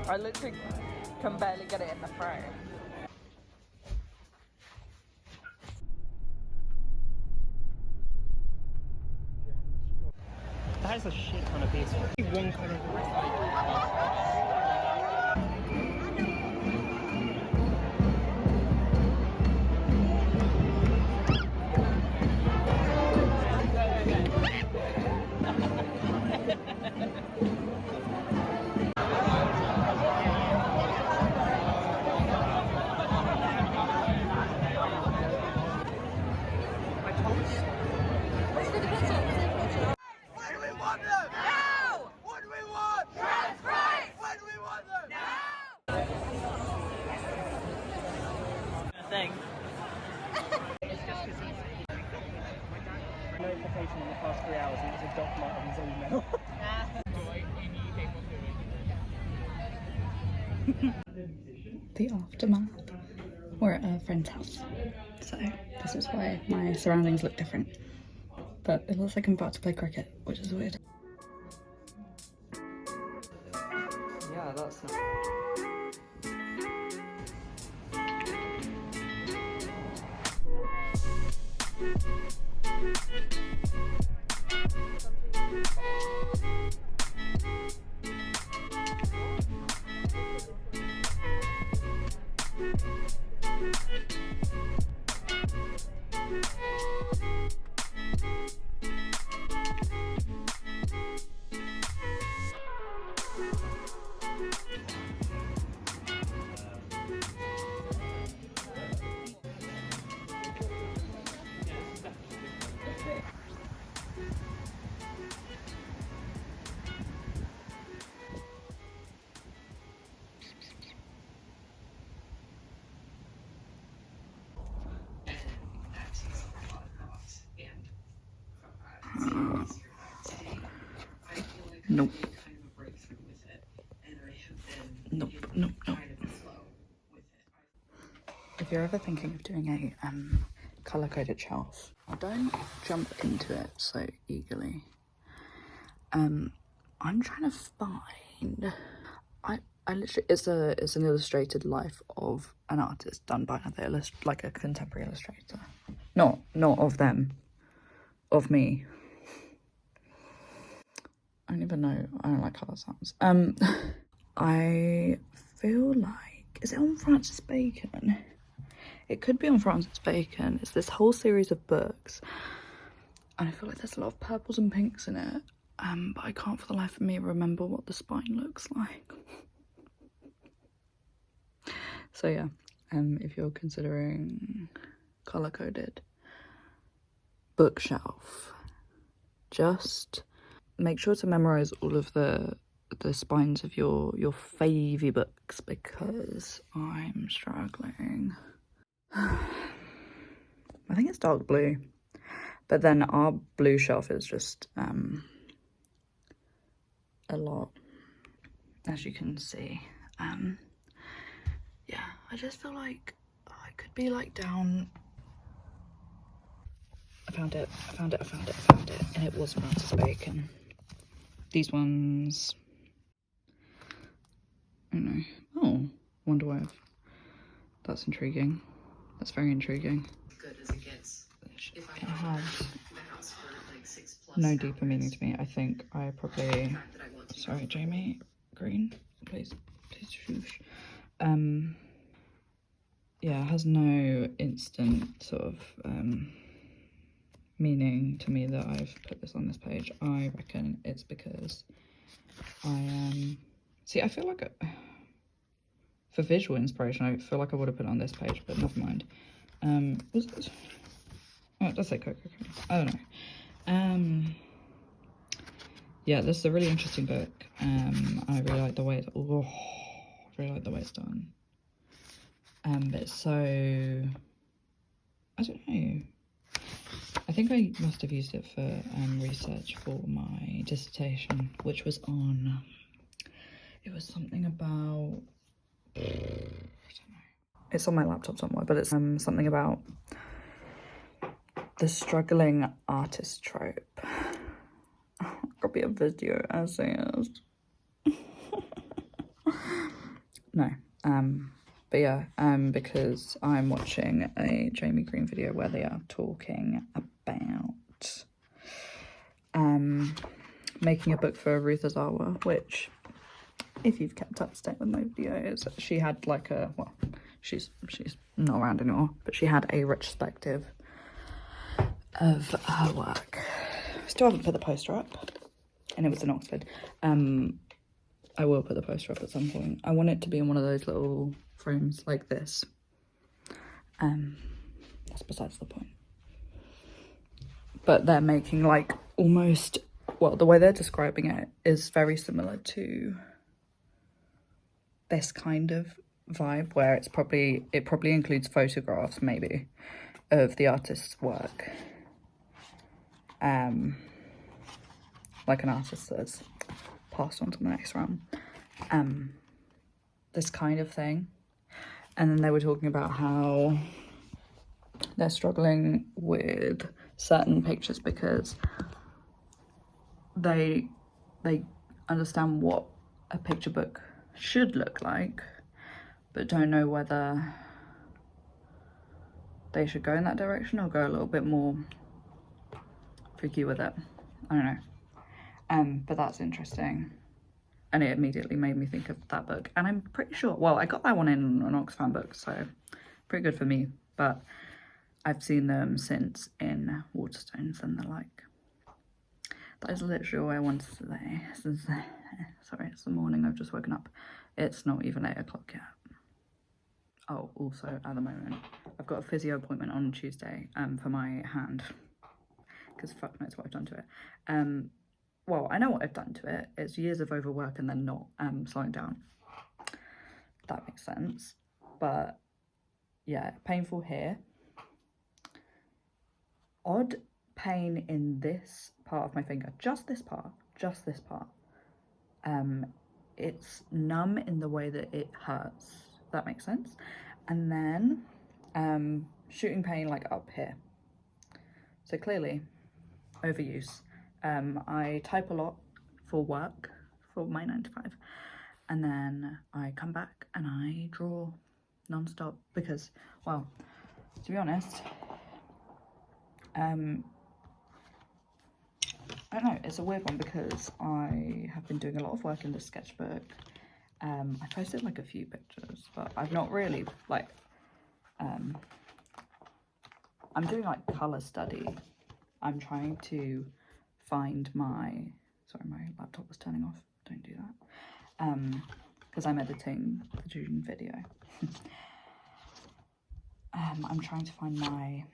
I literally can barely get it in the frame. That is a shit ton of people. One kind of Thing. notification in the past 3 hours and it was a document on his email. The aftermath. We're at a friend's house, so this is why my surroundings look different. But it looks like I'm about to play cricket, which is weird. Yeah, that's not... Nope. Nope, nope, nope. If you're ever thinking of doing a colour-coded shelf, don't jump into it so eagerly. I'm trying to find... I literally... It's an illustrated life of an artist done by another like a contemporary illustrator. Not of them. Of me. I don't even know. I don't like how that sounds. I feel like... Is it on Francis Bacon? It could be on Francis Bacon. It's this whole series of books. And I feel like there's a lot of purples and pinks in it. But I can't for the life of me remember what the spine looks like. So yeah, if you're considering colour-coded bookshelf, just make sure to memorise all of the spines of your favy books, because I'm struggling. I think it's dark blue, but then our blue shelf is just a lot, as you can see. Yeah, I just feel like I could be like down. I found it, and it was Francis Bacon. These ones, I don't know. Oh, Wonder Wave. That's intriguing. That's very intriguing. Good as it gets. It has no deeper meaning to me. I think I probably... Sorry, Jamie Green, please shush. Yeah, it has no instant sort of meaning to me that I've put this on this page. I reckon it's because I see, I feel like for visual inspiration, I feel like I would have put it on this page, but never mind. Was it? Oh, it does say Coco. I don't know. Yeah, this is a really interesting book. I really like the way it's... Oh, I really like the way it's done. But it's so... I don't know. I think I must have used it for research for my dissertation, which was on... It was something about... I don't know. It's on my laptop somewhere, but it's something about the struggling artist trope. Could be a video essayist. No. But yeah, because I'm watching a Jamie Green video where they are talking about making a book for Ruth Azawa, which, if you've kept up to date with my videos, she had like a, well, she's not around anymore, but she had a retrospective of her work. Still haven't put the poster up, and it was in Oxford. I will put the poster up at some point. I want it to be in one of those little frames like this. That's besides the point. But they're making like almost, well, the way they're describing it is very similar to this kind of vibe, where it probably includes photographs maybe of the artist's work. Like an artist that's passed on to the next round. This kind of thing. And then they were talking about how they're struggling with certain pictures because they understand what a picture book should look like, but don't know whether they should go in that direction or go a little bit more freaky with it. I don't know. But that's interesting. And it immediately made me think of that book. And I'm pretty sure, well, I got that one in an Oxfam book, so pretty good for me. But I've seen them since in Waterstones and the like. That is literally all I wanted to say. Sorry, it's the morning, I've just woken up. It's not even 8 o'clock yet. Oh, also, at the moment, I've got a physio appointment on Tuesday for my hand. Because fuck knows what I've done to it. Well, I know what I've done to it. It's years of overwork and then not slowing down. That makes sense. But yeah, painful here. Odd pain in this part of my finger. Just this part. It's numb in the way that it hurts. That makes sense. And then shooting pain like up here. So clearly, overuse. I type a lot for work, for my 9 to 5, and then I come back and I draw non-stop because, well, to be honest, I don't know, it's a weird one because I have been doing a lot of work in this sketchbook. I posted like a few pictures, but I've not really, like, I'm doing like colour study. I'm trying to find my, sorry, my laptop was turning off, don't do that, because I'm editing the June video. I'm trying to find my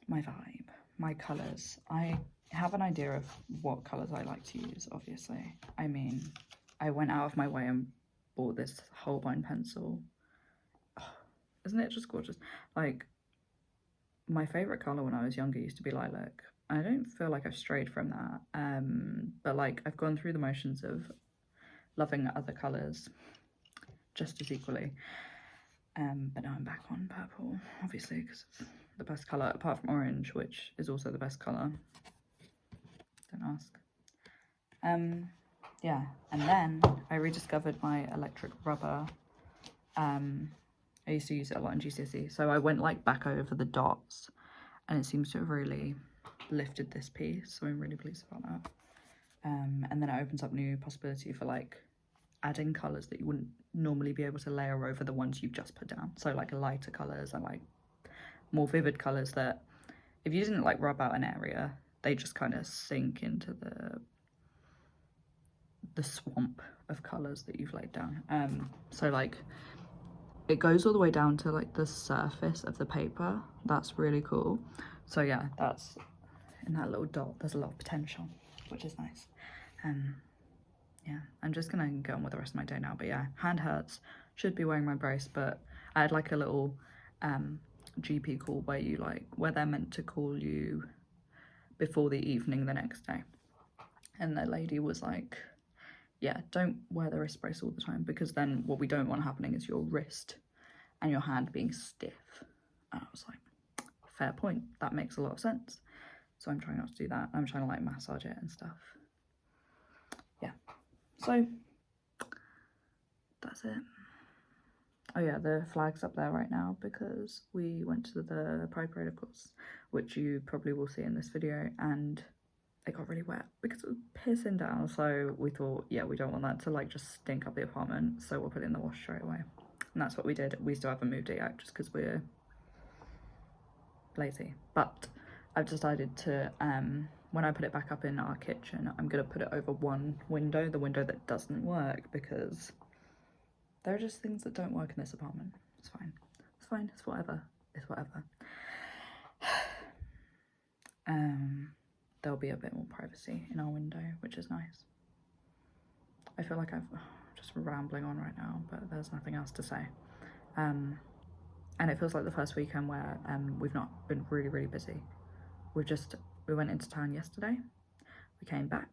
vibe, my colours. I have an idea of what colours I like to use, obviously. I mean, I went out of my way and bought this Holbein pencil. Oh, isn't it just gorgeous? Like, my favourite colour when I was younger used to be lilac. I don't feel like I've strayed from that, but like I've gone through the motions of loving other colours just as equally, but now I'm back on purple, obviously, because it's the best colour, apart from orange, which is also the best colour. Don't ask. Yeah, and then I rediscovered my electric rubber. I used to use it a lot in GCSE, so I went like back over the dots, and it seems to have really lifted this piece, so I'm really pleased about that. And then it opens up new possibility for like adding colours that you wouldn't normally be able to layer over the ones you've just put down. So like lighter colours and like more vivid colours that if you didn't like rub out an area, they just kind of sink into the swamp of colours that you've laid down. So like it goes all the way down to like the surface of the paper. That's really cool. So yeah, that's in that little dot, there's a lot of potential, which is nice. Yeah, I'm just gonna go on with the rest of my day now, but yeah, hand hurts, should be wearing my brace, but I had like a little GP call where they're meant to call you before the evening the next day, and the lady was like, yeah, don't wear the wrist brace all the time, because then what we don't want happening is your wrist and your hand being stiff. And I was like, fair point, that makes a lot of sense. So I'm trying not to do that. I'm trying to like massage it and stuff. Yeah. So that's it. Oh yeah, the flag's up there right now because we went to the Pride Parade, of course, which you probably will see in this video, and it got really wet because it was pissing down. So we thought, yeah, we don't want that to like just stink up the apartment, so we'll put it in the wash straight away. And that's what we did. We still haven't moved it yet just because we're lazy. But I've decided to, when I put it back up in our kitchen, I'm gonna put it over one window, the window that doesn't work, because there are just things that don't work in this apartment. It's fine. It's fine. It's whatever. It's whatever. There'll be a bit more privacy in our window, which is nice. I feel like I'm just rambling on right now, but there's nothing else to say. And it feels like the first weekend where we've not been really busy. We went into town yesterday. We came back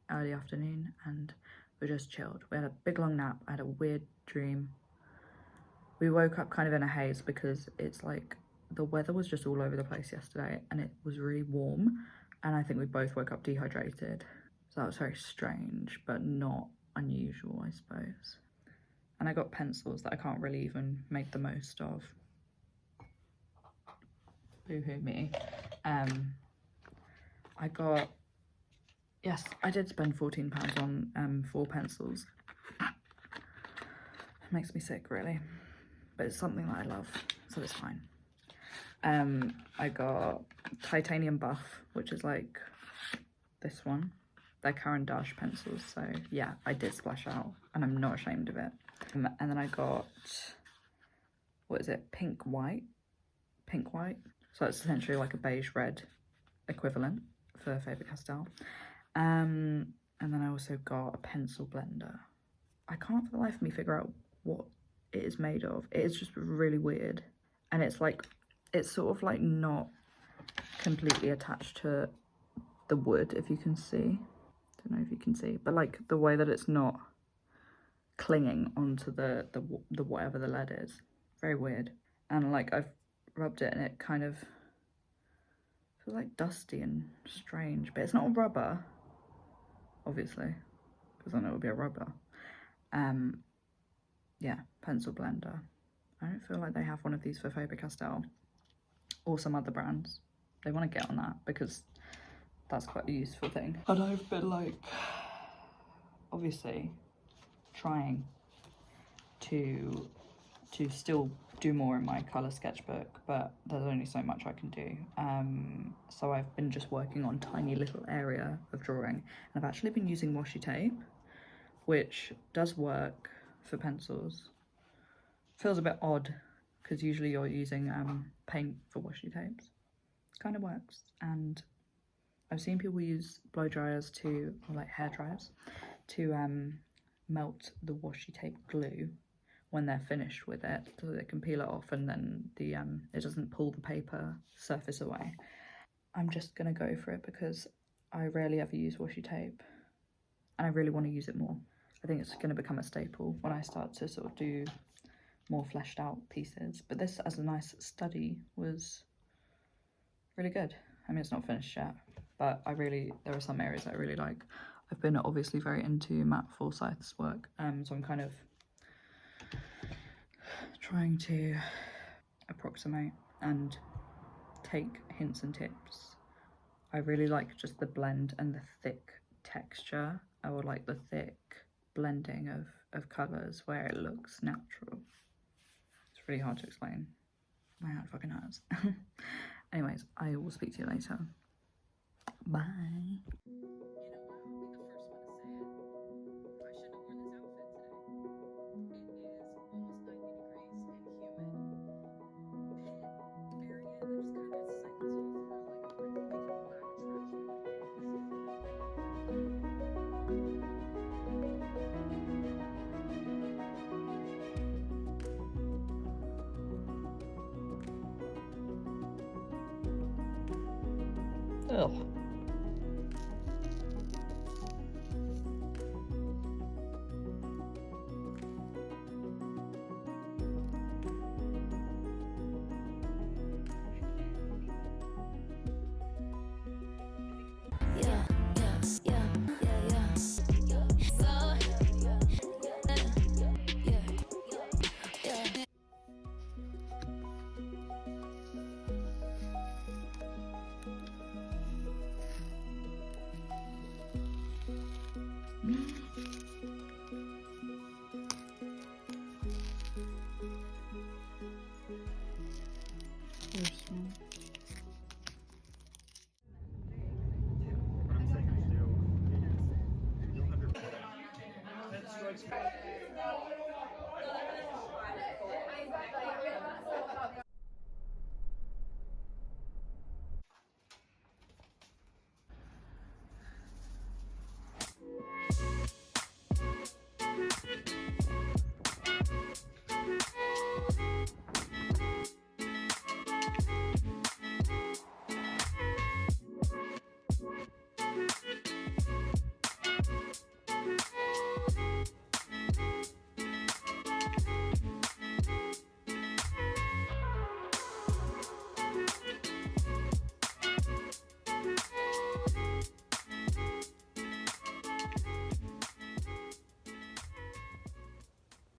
early afternoon and we just chilled. We had a big long nap. I had a weird dream. We woke up kind of in a haze because it's like the weather was just all over the place yesterday and it was really warm, and I think we both woke up dehydrated. So that was very strange, but not unusual, I suppose. And I got pencils that I can't really even make the most of. Boo-hoo me. I did spend £14 on 4 pencils. It makes me sick, really. But it's something that I love, so it's fine. I got titanium buff, which is like this one. They're Caran d'Ache pencils, so yeah, I did splash out, and I'm not ashamed of it. And then I got, what is it, pink white. So it's essentially like a beige red equivalent for Faber-Castell. And then I also got a pencil blender. I can't for the life of me figure out what it is made of. It is just really weird, and it's sort of like not completely attached to the wood, if you can see. Don't know if you can see, but like the way that it's not clinging onto the whatever the lead is. Very weird. And like I've rubbed it and it kind of feels like dusty and strange, but it's not rubber, obviously, because I know it would be a rubber. Yeah, pencil blender. I don't feel like they have one of these for Faber-Castell or some other brands. They want to get on that because that's quite a useful thing. And I've been like, obviously, trying to still do more in my colour sketchbook, but there's only so much I can do. So I've been just working on tiny little area of drawing, and I've actually been using washi tape, which does work for pencils. Feels a bit odd because usually you're using paint for washi tapes. Kind of works, and I've seen people use blow dryers or like hair dryers to melt the washi tape glue when they're finished with it, so they can peel it off and then it doesn't pull the paper surface away. I'm just gonna go for it because I rarely ever use washi tape and I really want to use it more. I think it's gonna become a staple when I start to sort of do more fleshed out pieces. But this as a nice study was really good. I mean, it's not finished yet, but there are some areas that I really like. I've been obviously very into Matt Forsyth's work, so I'm kind of trying to approximate and take hints and tips. I really like just the blend and the thick texture. I would like the thick blending of colours where it looks natural. It's really hard to explain. My hand fucking hurts. Anyways, I will speak to you later. Bye. Ugh. Very small.